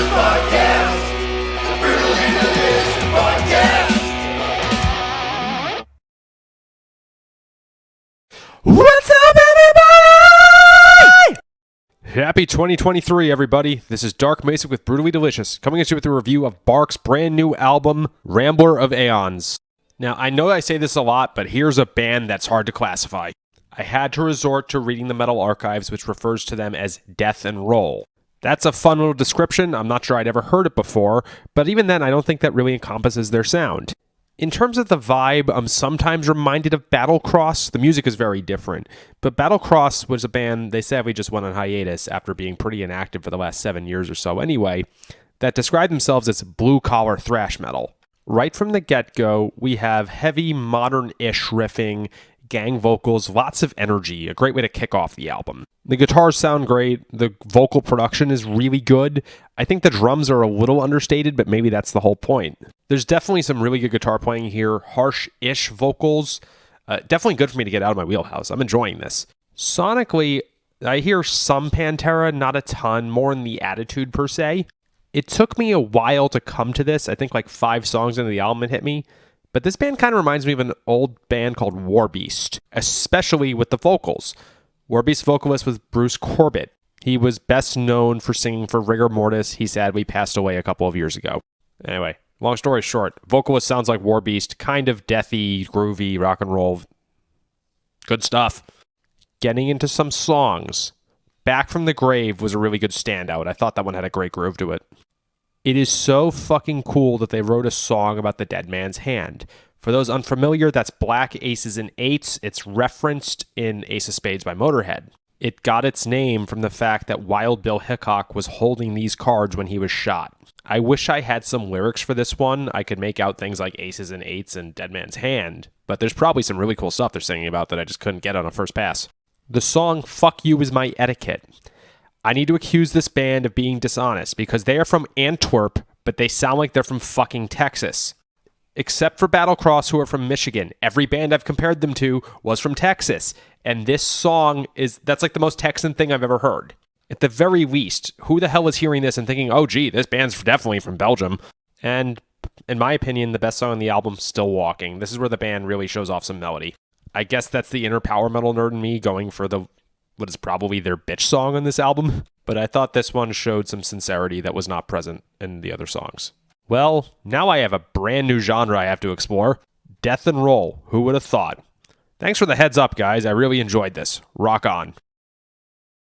Podcast. The Brutally Delicious Podcast. What's up, everybody? Happy 2023, everybody. This is Dark Macek with Brutally Delicious, coming at you with a review of Bark's brand new album, Rambler of Aeons. Now, I know I say this a lot, but here's a band that's hard to classify. I had to resort to reading the Metal Archives, which refers to them as Death and Roll. That's a fun little description. I'm not sure I'd ever heard it before, but even then, I don't think that really encompasses their sound. In terms of the vibe, I'm sometimes reminded of Battlecross. The music is very different, but Battlecross was a band, they sadly just went on hiatus after being pretty inactive for the last 7 years or so anyway, that described themselves as blue-collar thrash metal. Right from the get-go, we have heavy, modern-ish riffing, gang vocals, lots of energy, a great way to kick off the album. The guitars sound great, the vocal production is really good. I think the drums are a little understated, but maybe that's the whole point. There's definitely some really good guitar playing here, harsh-ish vocals. Definitely good for me to get out of my wheelhouse. I'm enjoying this. Sonically, I hear some Pantera, not a ton, more in the attitude per se. It took me a while to come to this. I think like 5 songs into the album it hit me. But this band kind of reminds me of an old band called Warbeast, especially with the vocals. Warbeast's vocalist was Bruce Corbett. He was best known for singing for Rigor Mortis. He sadly passed away a couple of years ago. Anyway, long story short, vocalist sounds like Warbeast, kind of deathy, groovy, rock and roll. Good stuff. Getting into some songs. Back from the Grave was a really good standout. I thought that one had a great groove to it. It is so fucking cool that they wrote a song about the dead man's hand. For those unfamiliar, that's Black Aces and Eights. It's referenced in Ace of Spades by Motorhead. It got its name from the fact that Wild Bill Hickok was holding these cards when he was shot. I wish I had some lyrics for this one. I could make out things like Aces and Eights and Dead Man's Hand, but there's probably some really cool stuff they're singing about that I just couldn't get on a first pass. The song Fuck You Is My Etiquette. I need to accuse this band of being dishonest because they are from Antwerp, but they sound like they're from fucking Texas. Except for Battlecross, who are from Michigan. Every band I've compared them to was from Texas. And this song that's like the most Texan thing I've ever heard. At the very least, who the hell is hearing this and thinking, oh gee, this band's definitely from Belgium? And in my opinion, the best song on the album, Still Walking. This is where the band really shows off some melody. I guess that's the inner power metal nerd in me going for what is probably their bitch song on this album, but I thought this one showed some sincerity that was not present in the other songs. Well, now I have a brand new genre I have to explore. Death and Roll. Who would have thought? Thanks for the heads up, guys. I really enjoyed this. Rock on.